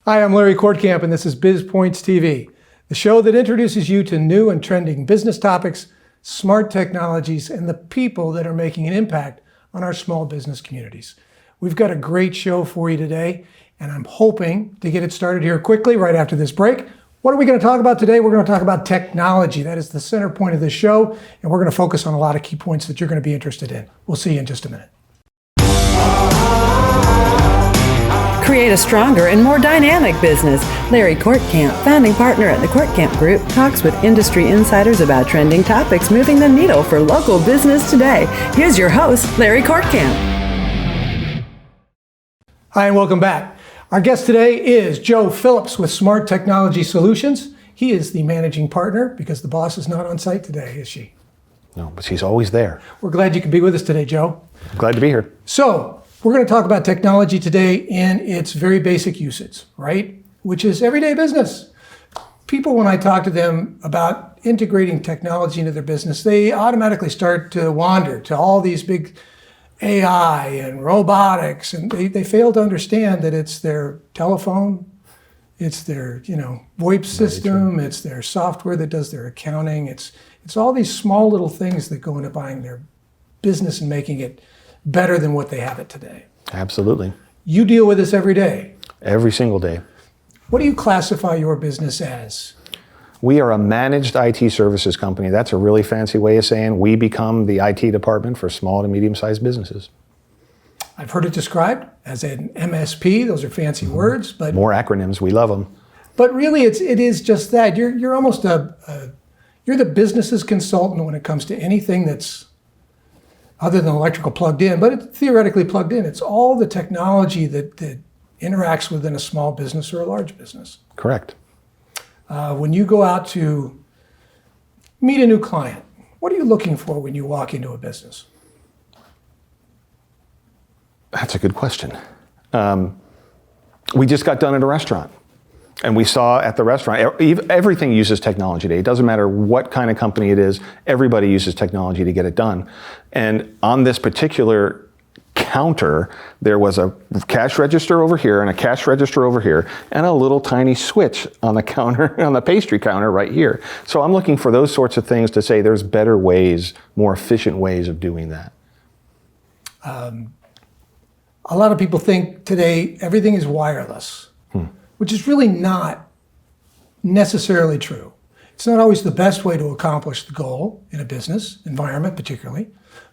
Hi, I'm Larry Kortkamp, and this is Biz Pointz TV, the show that introduces you to new and trending business topics, smart technologies, and the people that are making an impact on our small business communities. We've got a great show for you today, and I'm hoping to get it started here quickly right after this break. What are we going to talk about today? We're going to talk about technology. That is the center point of this show, and we're going to focus on a lot of key points that you're going to be interested in. We'll see you in just a minute. Create a stronger and more dynamic business. Larry Kortkamp, founding partner at the Kortkamp Group, talks with industry insiders about trending topics moving the needle for local business today. Here's your host, Larry Kortkamp. Hi, and welcome back. Our guest today is Joe Phillips with Smart Technology Solutions. He is the managing partner because the boss is not on site today, is she? No, but she's always there. We're glad you could be with us today, Joe. Glad to be here. So, we're going to talk about technology today in its very basic usage, right? Which is everyday business. People, when I talk to them about integrating technology into their business, they automatically start to wander to all these big AI and robotics, and they fail to understand that it's their telephone, it's their VOip system, it's their software that does their accounting, it's all these small little things that go into buying their business and making it better than what they have it today. Absolutely. You deal with this every day. Every single day. What do you classify your business as? We are a managed IT services company. That's a really fancy way of saying we become the IT department for small to medium-sized businesses. I've heard it described as an MSP. Those are fancy words, but more acronyms. We love them. But really, it is just that. You're almost you're the business's consultant when it comes to anything that's other than electrical plugged in, but it's theoretically plugged in. It's all the technology that interacts within a small business or a large business. Correct. When you go out to meet a new client, what are you looking for when you walk into a business? That's a good question. We just got done at a restaurant. And we saw at the restaurant, everything uses technology today. It doesn't matter what kind of company it is, everybody uses technology to get it done. And on this particular counter, there was a cash register over here and a cash register over here and a little tiny switch on the counter, on the pastry counter right here. So I'm looking for those sorts of things to say there's better ways, more efficient ways of doing that. A lot of people think today everything is wireless. Which is really not necessarily true. It's not always the best way to accomplish the goal in a business environment particularly,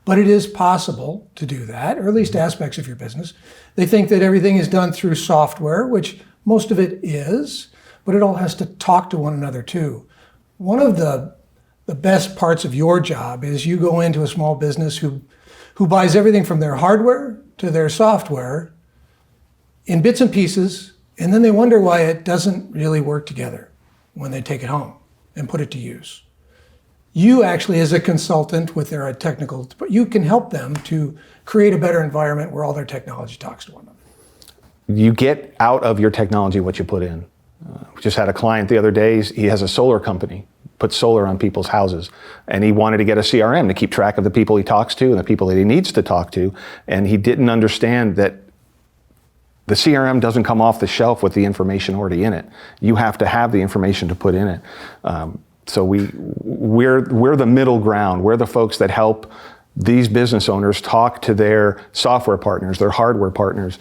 but it is possible to do that, or at least aspects of your business. They think that everything is done through software, which most of it is, but it all has to talk to one another too. One of the best parts of your job is you go into a small business who buys everything from their hardware to their software in bits and pieces, and then they wonder why it doesn't really work together when they take it home and put it to use. You actually, as a consultant with their technical, you can help them to create a better environment where all their technology talks to one another. You get out of your technology what you put in. We just had a client the other day, he has a solar company, puts solar on people's houses, and he wanted to get a CRM to keep track of the people he talks to and the people that he needs to talk to, and he didn't understand that the CRM doesn't come off the shelf with the information already in it. You have to have the information to put in it. So we're the middle ground. We're the folks that help these business owners talk to their software partners, their hardware partners,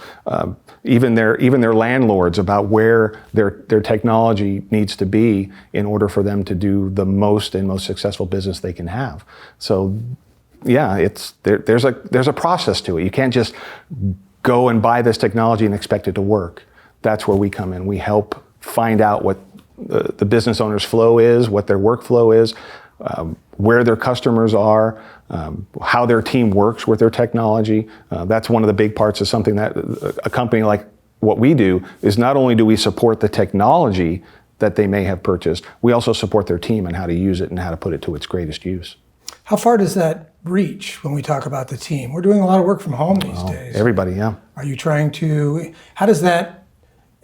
even their landlords about where their technology needs to be in order for them to do the most and most successful business they can have. So yeah, there's a process to it. You can't just go and buy this technology and expect it to work. That's where we come in. We help find out what the business owner's flow is, what their workflow is, where their customers are, how their team works with their technology. That's one of the big parts of something that a company like what we do is not only do we support the technology that they may have purchased, we also support their team and how to use it and how to put it to its greatest use. How far does that reach when we talk about the team? We're doing a lot of work from home these days. Everybody, yeah. Are you trying to, how does that,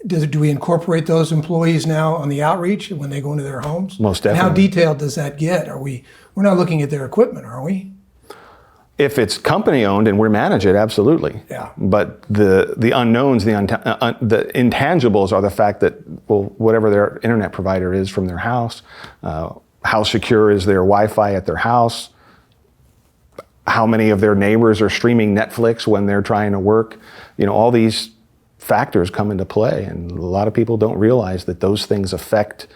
do we incorporate those employees now on the outreach when they go into their homes? Most definitely. And how detailed does that get? We're not looking at their equipment, are we? If it's company owned and we manage it, absolutely. Yeah. But the unknowns, the intangibles are the fact that, well, whatever their internet provider is from their house, how secure is their Wi-Fi at their house, how many of their neighbors are streaming Netflix when they're trying to work. All these factors come into play, and a lot of people don't realize that those things affect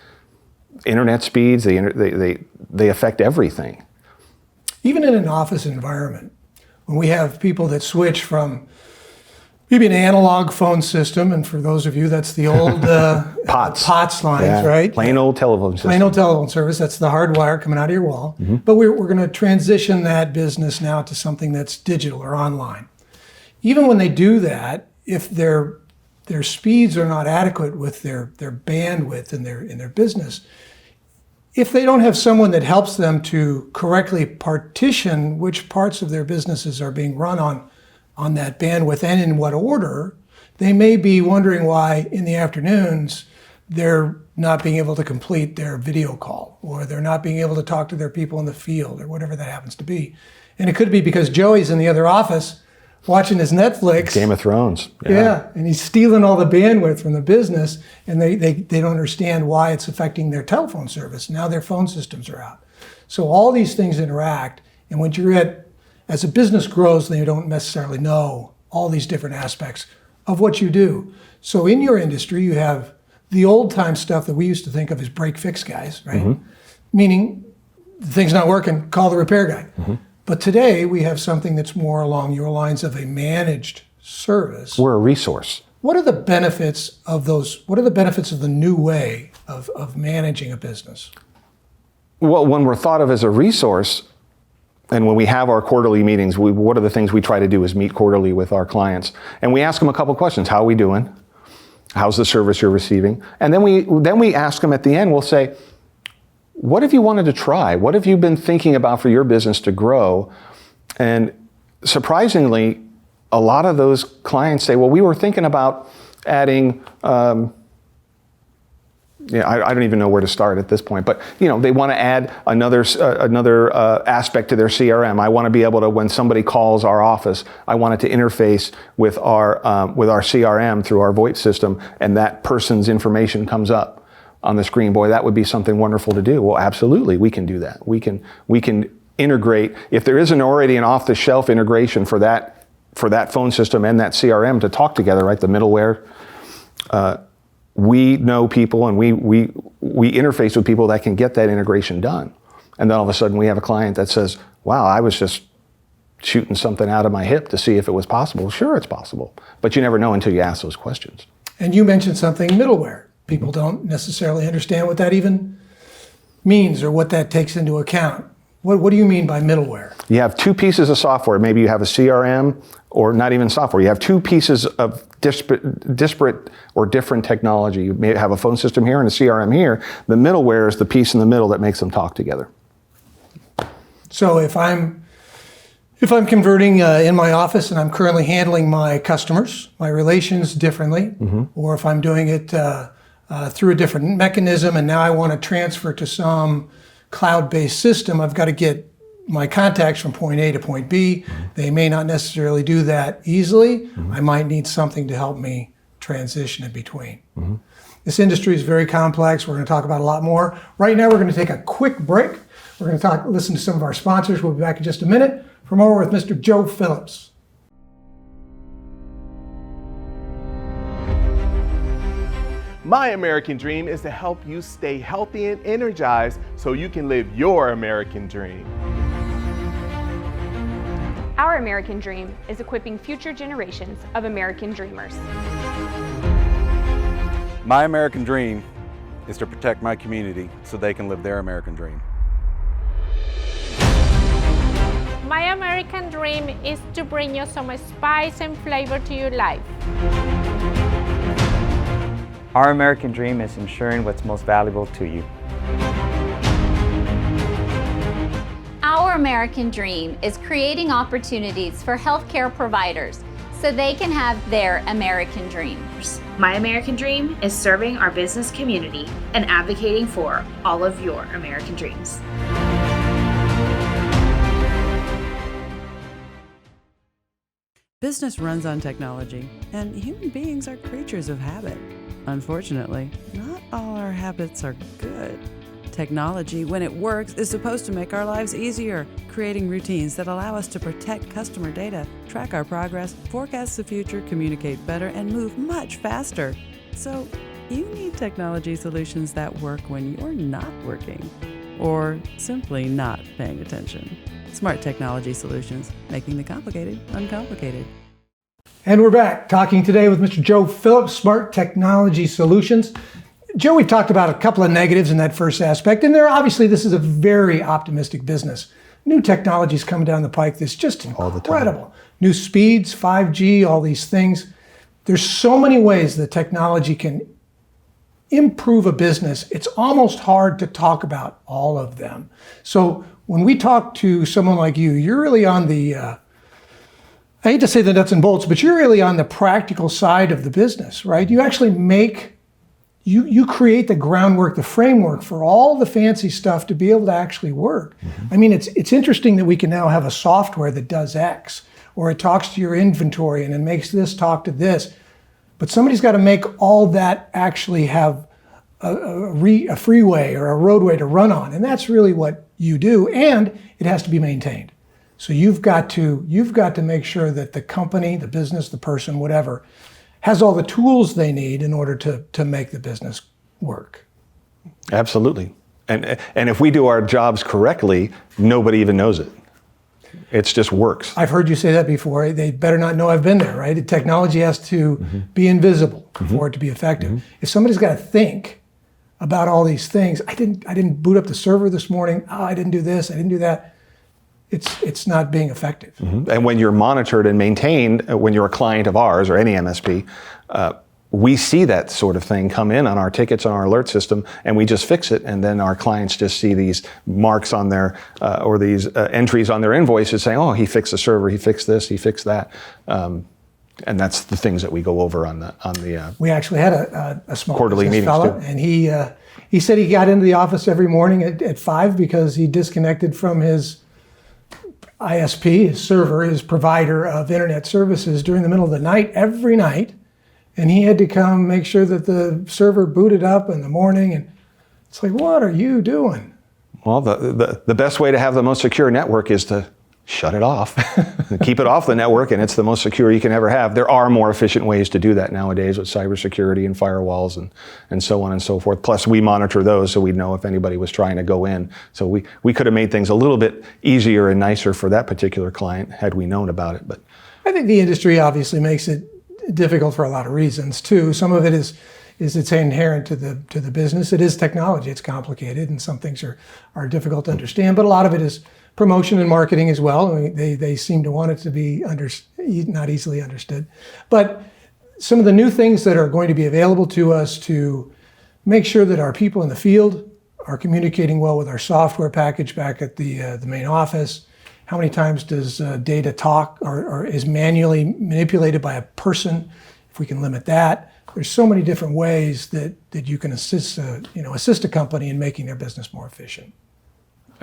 internet speeds. They affect everything. Even in an office environment, when we have people that switch from maybe an analog phone system, and for those of you, that's the old POTS lines, right? Plain old telephone system. Plain old telephone service. That's the hard wire coming out of your wall. But we're going to transition that business now to something that's digital or online. Even when they do that, if their speeds are not adequate with their bandwidth in their business, if they don't have someone that helps them to correctly partition which parts of their businesses are being run on that bandwidth and in what order, they may be wondering why in the afternoons they're not being able to complete their video call, or they're not being able to talk to their people in the field, or whatever that happens to be. And it could be because Joey's in the other office watching his Netflix. Game of Thrones. Yeah, and he's stealing all the bandwidth from the business, and they don't understand why it's affecting their telephone service. Now their phone systems are out. So all these things interact, and when as a business grows, they don't necessarily know all these different aspects of what you do. So in your industry, you have the old-time stuff that we used to think of as break-fix guys, right? Meaning, the thing's not working, call the repair guy. But today, we have something that's more along your lines of a managed service. We're a resource. What are the benefits of those? What are the benefits of the new way of managing a business? Well, when we're thought of as a resource, and when we have our quarterly meetings, what are the things we try to do is meet quarterly with our clients. And we ask them a couple questions. How are we doing? How's the service you're receiving? And then we ask them at the end, we'll say, what have you wanted to try? What have you been thinking about for your business to grow? And surprisingly, a lot of those clients say, well, we were thinking about adding, I don't even know where to start at this point, but they want to add another aspect to their CRM. I want to be able to, when somebody calls our office, I want it to interface with our CRM through our VOip system, and that person's information comes up on the screen. Boy, that would be something wonderful to do. Well, absolutely, we can do that. We can integrate, if there isn't already an off-the-shelf integration for that phone system and that CRM to talk together, right? The middleware. We know people, and we interface with people that can get that integration done. And then all of a sudden we have a client that says, wow, I was just shooting something out of my hip to see if it was possible. Sure, it's possible, but you never know until you ask those questions. And you mentioned something, middleware. People don't necessarily understand what that even means or what that takes into account. What do you mean by middleware? You have two pieces of software. Maybe you have a CRM, or not even software. You have two pieces of disparate or different technology. You may have a phone system here and a CRM here. The middleware is the piece in the middle that makes them talk together. So if I'm converting in my office and I'm currently handling my customers, my relations differently, or if I'm doing it through a different mechanism, and now I want to transfer to some cloud-based system, I've got to get my contacts from point A to point B. They may not necessarily do that easily. I might need something to help me transition in between. This industry is very complex. We're going to talk about a lot more. Right now, we're going to take a quick break. We're going to listen to some of our sponsors. We'll be back in just a minute. For more with Mr. Joe Phillips. My American dream is to help you stay healthy and energized so you can live your American dream. Our American dream is equipping future generations of American dreamers. My American dream is to protect my community so they can live their American dream. My American dream is to bring you some spice and flavor to your life. Our American dream is ensuring what's most valuable to you. Our American dream is creating opportunities for healthcare providers so they can have their American dreams. My American dream is serving our business community and advocating for all of your American dreams. Business runs on technology, and human beings are creatures of habit. Unfortunately, not all our habits are good. Technology, when it works, is supposed to make our lives easier, creating routines that allow us to protect customer data, track our progress, forecast the future, communicate better, and move much faster. So, you need technology solutions that work when you're not working, or simply not paying attention. Smart technology solutions, making the complicated uncomplicated. And we're back talking today with Mr. Joe Phillips, Smart Technology Solutions. Joe, we've talked about a couple of negatives in that first aspect, and obviously this is a very optimistic business. New technologies coming down the pike that's just incredible. New speeds, 5G, all these things. There's so many ways that technology can improve a business. It's almost hard to talk about all of them. So when we talk to someone like you, you're really on the, I hate to say the nuts and bolts, but you're really on the practical side of the business, right? You actually you create the groundwork, the framework for all the fancy stuff to be able to actually work. I mean, it's interesting that we can now have a software that does X, or it talks to your inventory and it makes this talk to this. But somebody's got to make all that actually have a freeway or a roadway to run on. And that's really what you do. And it has to be maintained. So you've got to make sure that the company, the business, the person, whatever, has all the tools they need in order to make the business work. Absolutely. And if we do our jobs correctly, nobody even knows it. It just works. I've heard you say that before. They better not know I've been there, right? The technology has to be invisible for it to be effective. If somebody's got to think about all these things, I didn't boot up the server this morning. Oh, I didn't do this. I didn't do that. It's not being effective. And when you're monitored and maintained, when you're a client of ours or any MSP, we see that sort of thing come in on our tickets, on our alert system, and we just fix it. And then our clients just see these marks on their, or these entries on their invoices saying, oh, he fixed the server, he fixed this, he fixed that. And that's the things that we go over on the we actually had a small quarterly meetings fella, too. and he said he got into the office every morning at 5 because he disconnected from his ISP, his server, his provider of internet services during the middle of the night, every night. And he had to come make sure that the server booted up in the morning. And it's like, what are you doing? Well, the best way to have the most secure network is to shut it off. Keep it off the network, and it's the most secure you can ever have. There are more efficient ways to do that nowadays with cybersecurity and firewalls and so on and so forth. Plus, we monitor those so we know if anybody was trying to go in. So we could have made things a little bit easier and nicer for that particular client had we known about it. But I think the industry obviously makes it difficult for a lot of reasons too. Some of it is it's inherent to the business. It is technology. It's complicated, and some things are difficult to understand. But a lot of it is promotion and marketing as well. I mean, they seem to want it to be not easily understood. But some of the new things that are going to be available to us to make sure that our people in the field are communicating well with our software package back at the main office. How many times does data talk or is manually manipulated by a person? If we can limit that. There's so many different ways that you can assist a company in making their business more efficient.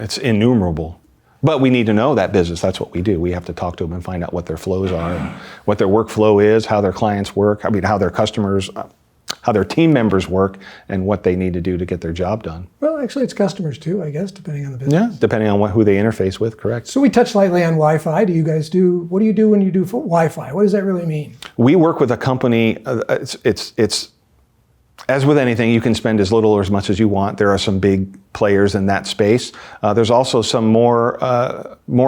it's innumerable. But we need to know that business. That's what we do. We have to talk to them and find out what their flows are, and what their workflow is, how their clients work, how their customers, how their team members work, and what they need to do to get their job done. Well, actually, it's customers too, I guess, depending on the business. Yeah, depending on who they interface with, correct. So we touched lightly on Wi-Fi. What do you do when you do Wi-Fi? What does that really mean? We work with a company, it's as with anything, you can spend as little or as much as you want. There are some big players in that space. There's also some more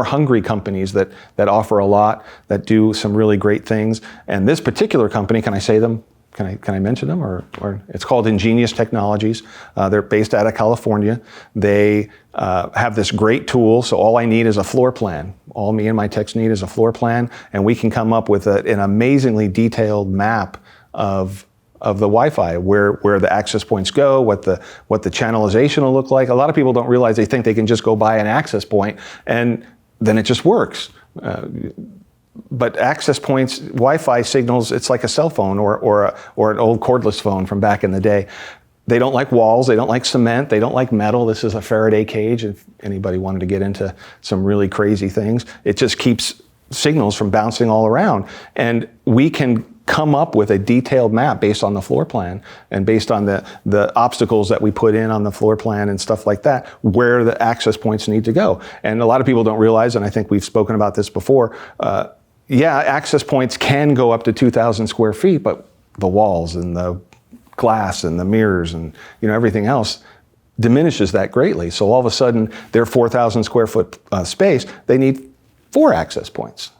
hungry companies that offer a lot, that do some really great things. And this particular company, can I say them? Can I mention them? Or it's called Ingenious Technologies. They're based out of California. They have this great tool. So all I need is a floor plan. All me and my techs need is a floor plan, and we can come up with an amazingly detailed map of the Wi-Fi, where the access points go, what the channelization will look like. A lot of people don't realize, they think they can just go buy an access point and then it just works. But access points, Wi-Fi signals, it's like a cell phone or an old cordless phone from back in the day. They don't like walls, they don't like cement, they don't like metal. This is a Faraday cage, if anybody wanted to get into some really crazy things. It just keeps signals from bouncing all around. And we can come up with a detailed map based on the floor plan and based on the obstacles that we put in on the floor plan and stuff like that, where the access points need to go. And a lot of people don't realize, and I think we've spoken about this before, access points can go up to 2,000 square feet, but the walls and the glass and the mirrors and everything else diminishes that greatly. So all of a sudden, their 4,000 square foot space, they need 4 access points.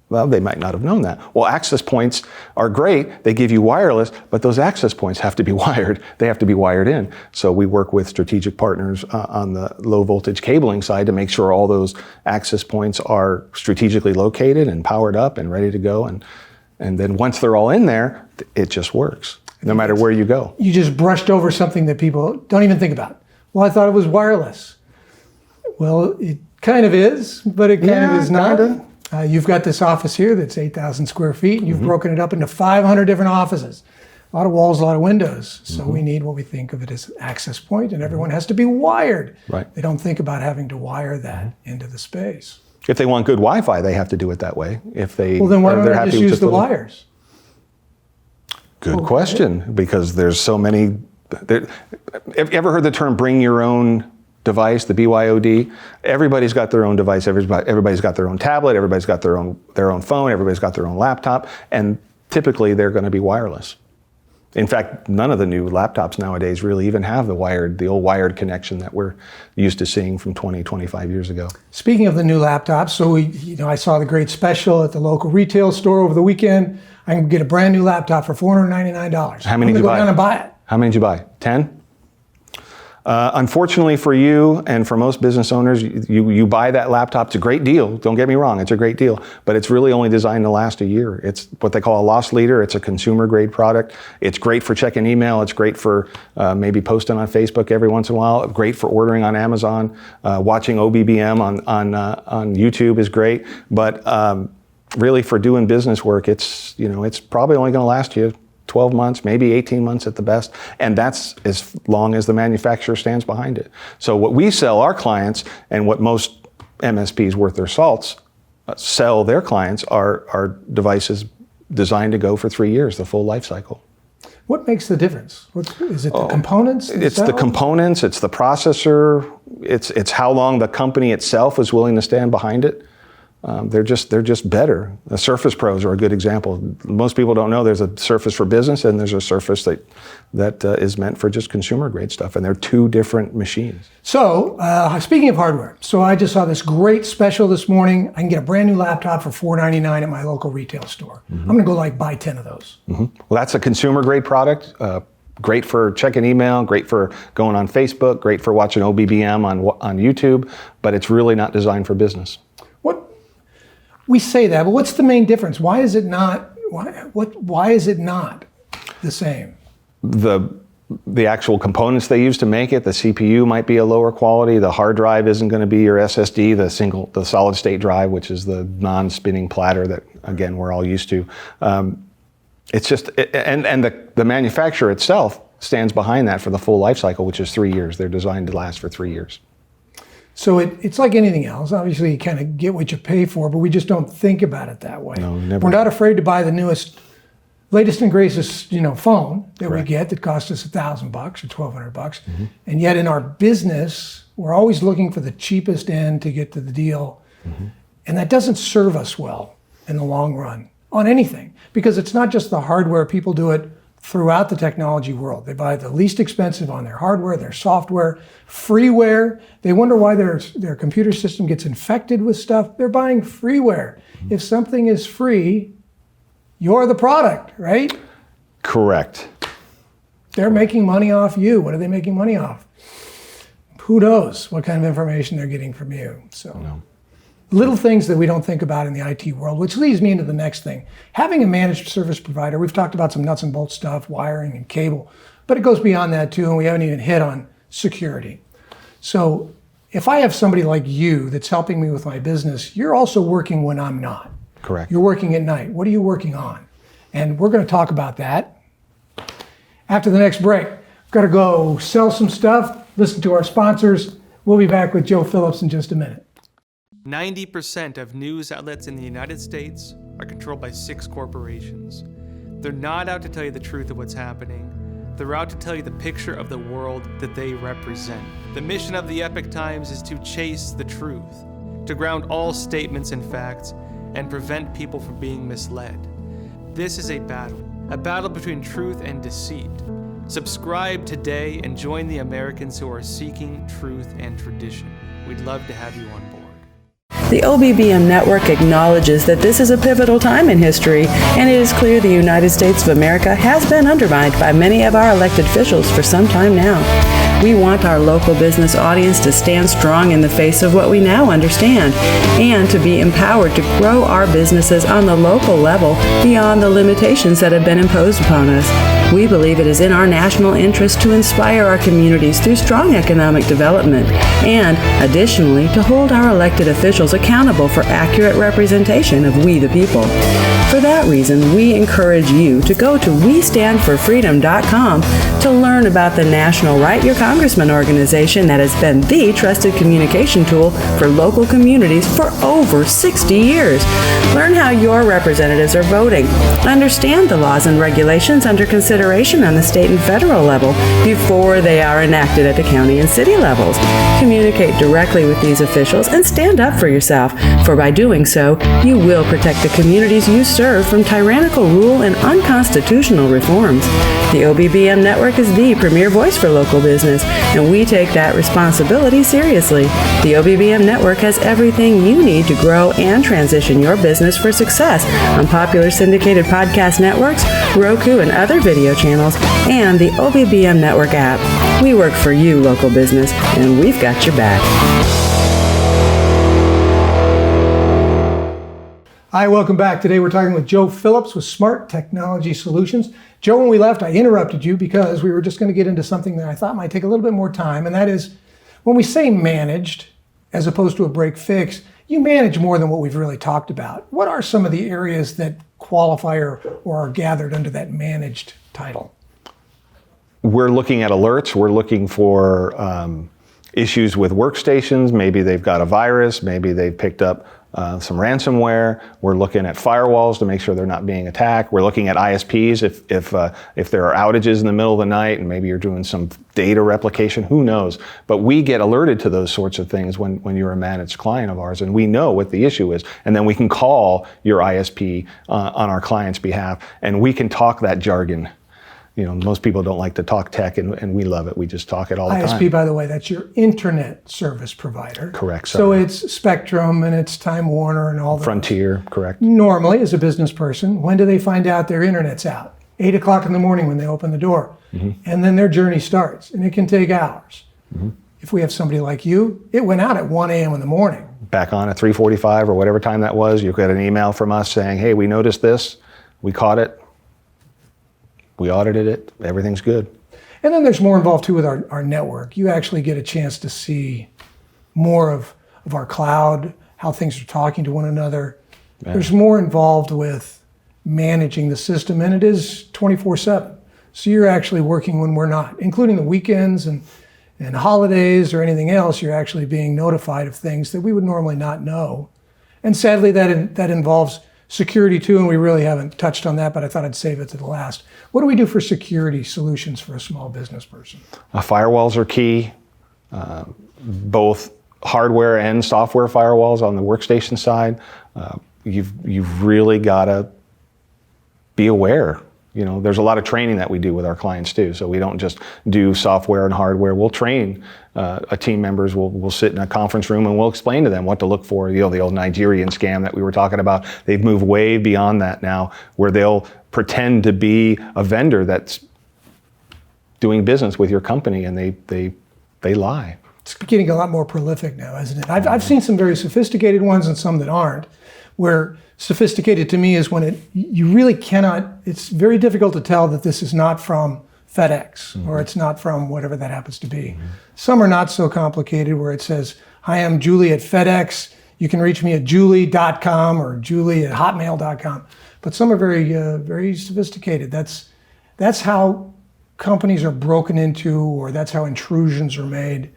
Well, they might not have known that. Well, access points are great. They give you wireless, but those access points have to be wired. They have to be wired in. So we work with strategic partners on the low voltage cabling side to make sure all those access points are strategically located and powered up and ready to go. And then once they're all in there, it just works, no matter where you go. You just brushed over something that people don't even think about. Well, I thought it was wireless. Well, it kind of is, but it kind of is not. Kinda. You've got this office here that's 8,000 square feet, and you've broken it up into 500 different offices. A lot of walls, a lot of windows. So we need what we think of it as access point, and everyone has to be wired. Right. They don't think about having to wire that into the space. If they want good Wi-Fi, they have to do it that way. If they Well, then why don't they're I happy just with use the little- wires? Good question, because there's so many. Have you ever heard the term "bring your own device"? The BYOD. Everybody's got their own device. Everybody's got their own tablet. Everybody's got their own phone. Everybody's got their own laptop, and typically they're going to be wireless. In fact, none of the new laptops nowadays really even have the old wired connection that we're used to seeing from 20, 25 years ago. Speaking of the new laptops, so I saw the great special at the local retail store over the weekend. I can get a brand new laptop for $499. How many did you buy? I'm going to go down and buy it. How many did you buy? 10? Unfortunately for you and for most business owners, you buy that laptop. It's a great deal. Don't get me wrong. It's a great deal. But it's really only designed to last a year. It's what they call a loss leader. It's a consumer grade product. It's great for checking email. It's great for maybe posting on Facebook every once in a while. Great for ordering on Amazon. Watching OBBM on YouTube is great. But really for doing business work, it's probably only going to last you 12 months, maybe 18 months at the best, and that's as long as the manufacturer stands behind it. So what we sell our clients, and what most MSPs worth their salts sell their clients, are devices designed to go for 3 years, the full life cycle. What makes the difference? Is it the components? It's the components, it's the processor, it's how long the company itself is willing to stand behind it. They're just better. The Surface Pros are a good example. Most people don't know there's a Surface for business and there's a Surface that is meant for just consumer grade stuff, and they're two different machines. So, speaking of hardware, so I just saw this great special this morning. I can get a brand new laptop for $499 at my local retail store. I'm going to go buy 10 of those. Well, that's a consumer grade product. Great for checking email, great for going on Facebook, great for watching OBBM on YouTube, but it's really not designed for business. We say that, but what's the main difference? Why is it not? Why is it not the same? The actual components they use to make it, the CPU might be a lower quality. The hard drive isn't going to be your SSD, the solid state drive, which is the non-spinning platter that again we're all used to. It's just, and the manufacturer itself stands behind that for the full life cycle, which is 3 years. They're designed to last for 3 years. So it's like anything else. Obviously, you kind of get what you pay for, but we just don't think about it that way. No, never. We're not afraid to buy the latest and greatest, phone that Correct. we get that costs us $1,000 or $1,200, and yet in our business, we're always looking for the cheapest end to get to the deal, and that doesn't serve us well in the long run on anything, because it's not just the hardware. People do it throughout the technology world. They buy the least expensive on their hardware, their software, freeware. They wonder why their computer system gets infected with stuff. They're buying freeware. If something is free, you're the product, right? Correct. They're making money off you. What are they making money off? Who knows what kind of information they're getting from you? So. No. Little things that we don't think about in the IT world, which leads me into the next thing. Having a managed service provider, we've talked about some nuts and bolts stuff, wiring and cable, but it goes beyond that too, and we haven't even hit on security. So if I have somebody like you that's helping me with my business, you're also working when I'm not. Correct. You're working at night. What are you working on? And we're going to talk about that after the next break. We've got to go sell some stuff, listen to our sponsors. We'll be back with Joe Phillips in just a minute. 90% of news outlets in the United States are controlled by 6 corporations. They're not out to tell you the truth of what's happening. They're out to tell you the picture of the world that they represent. The mission of the Epoch Times is to chase the truth, to ground all statements in facts, and prevent people from being misled. This is a battle between truth and deceit. Subscribe today and join the Americans who are seeking truth and tradition. We'd love to have you on board. The OBBM network acknowledges that this is a pivotal time in history, and it is clear the United States of America has been undermined by many of our elected officials for some time now. We want our local business audience to stand strong in the face of what we now understand, and to be empowered to grow our businesses on the local level beyond the limitations that have been imposed upon us. We believe it is in our national interest to inspire our communities through strong economic development, and additionally to hold our elected officials accountable for accurate representation of we the people. For that reason, we encourage you to go to WeStandForFreedom.com to learn about the National Write Your Congressman organization that has been the trusted communication tool for local communities for over 60 years. Learn how your representatives are voting. Understand the laws and regulations under consideration on the state and federal level before they are enacted at the county and city levels. Communicate directly with these officials and stand up for yourself, for by doing so, you will protect the communities you serve from tyrannical rule and unconstitutional reforms. The OBBM network is the premier voice for local business, and we take that responsibility seriously. The OBBM network has everything you need to grow and transition your business for success on popular syndicated podcast networks, Roku and other video channels, and the OBBM network app. We work for you, local business, and we've got your back. Hi, welcome back. Today we're talking with Joe Phillips with Smart Technology Solutions. Joe, when we left, I interrupted you because we were just going to get into something that I thought might take a little bit more time, and that is when we say managed as opposed to a break fix, you manage more than what we've really talked about. What are some of the areas that qualify or are gathered under that managed title? We're looking at alerts. We're looking for issues with workstations. Maybe they've got a virus. Maybe they've picked up some ransomware. We're looking at firewalls to make sure they're not being attacked. We're looking at ISPs if there are outages in the middle of the night and maybe you're doing some data replication, who knows? But we get alerted to those sorts of things when you're a managed client of ours, and we know what the issue is. And then we can call your ISP on our client's behalf, and we can talk that jargon. You know, most people don't like to talk tech, and we love it. We just talk it all the time. ISP, by the way, that's your internet service provider. Correct. So it's Spectrum and it's Time Warner and all that. Frontier, correct. Normally, as a business person, when do they find out their internet's out? 8 o'clock in the morning when they open the door. Mm-hmm. And then their journey starts, and it can take hours. Mm-hmm. If we have somebody like you, it went out at 1 a.m. in the morning. Back on at 3:45 or whatever time that was, you got an email from us saying, hey, we noticed this, we caught it. We audited it, everything's good. And then there's more involved too with our network. You actually get a chance to see more of our cloud, how things are talking to one another. Yeah. There's more involved with managing the system, and it is 24/7. So you're actually working when we're not, including the weekends and holidays or anything else. You're actually being notified of things that we would normally not know. And sadly, that involves security too, and we really haven't touched on that, but I thought I'd save it to the last. What do we do for security solutions for a small business person? Firewalls are key, both hardware and software firewalls on the workstation side. You've really got to be aware. You know, there's a lot of training that we do with our clients too. So we don't just do software and hardware. We'll train team members. We'll sit in a conference room and we'll explain to them what to look for. You know, the old Nigerian scam that we were talking about. They've moved way beyond that now, where they'll pretend to be a vendor that's doing business with your company, and they lie. It's getting a lot more prolific now, isn't it? I've seen some very sophisticated ones and some that aren't. Where sophisticated to me is when you really cannot, it's very difficult to tell that this is not from FedEx, mm-hmm. or it's not from whatever that happens to be. Mm-hmm. Some are not so complicated where it says, hi, I'm Julie at FedEx. You can reach me at julie.com or julie@hotmail.com. But some are very, very sophisticated. That's how companies are broken into, or that's how intrusions are made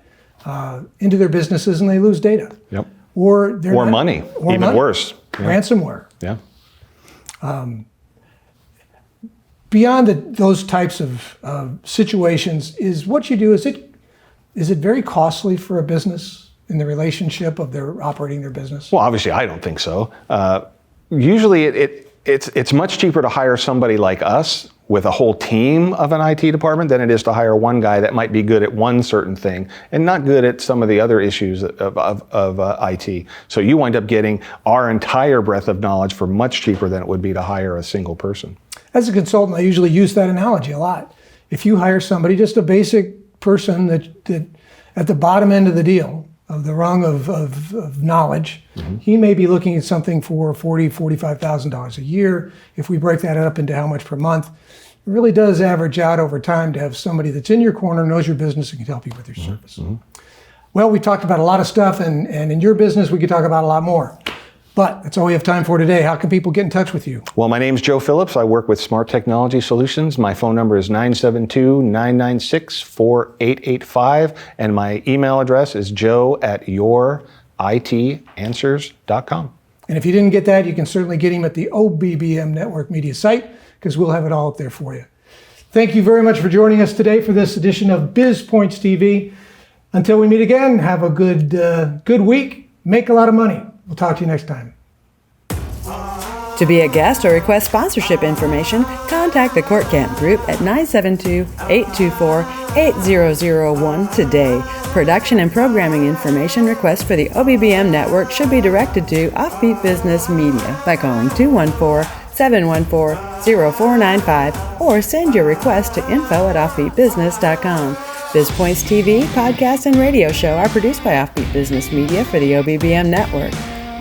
into their businesses, and they lose data. Yep. or they're Or not- money, or even money. worse. Yeah. Ransomware. Yeah. Beyond those types of situations, is what you do, is it very costly for a business in the relationship of their operating their business? Well, obviously, I don't think so. Usually, it's much cheaper to hire somebody like us with a whole team of an IT department than it is to hire one guy that might be good at one certain thing and not good at some of the other issues of IT. So you wind up getting our entire breadth of knowledge for much cheaper than it would be to hire a single person. As a consultant, I usually use that analogy a lot. If you hire somebody, just a basic person that at the bottom end of the deal, of the rung of knowledge, he may be looking at something for $40,000, $45,000 a year. If we break that up into how much per month, it really does average out over time to have somebody that's in your corner, knows your business, and can help you with your service. Well, we talked about a lot of stuff, and in your business, we could talk about a lot more. But that's all we have time for today. How can people get in touch with you? Well, my name's Joe Phillips. I work with Smart Technology Solutions. My phone number is 972-996-4885, and my email address is joe@youritanswers.com. And if you didn't get that, you can certainly get him at the OBBM Network Media site, because we'll have it all up there for you. Thank you very much for joining us today for this edition of Biz Pointz TV. Until we meet again, have a good week. Make a lot of money. We'll talk to you next time. To be a guest or request sponsorship information, contact the Kortkamp Group at 972-824-8001 today. Production and programming information requests for the OBBM network should be directed to Offbeat Business Media by calling 214-714-0495 or send your request to info@offbeatbusiness.com. Biz Pointz TV, podcast, and radio show are produced by Offbeat Business Media for the OBBM network.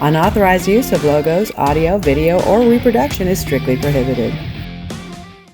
Unauthorized use of logos, audio, video, or reproduction is strictly prohibited.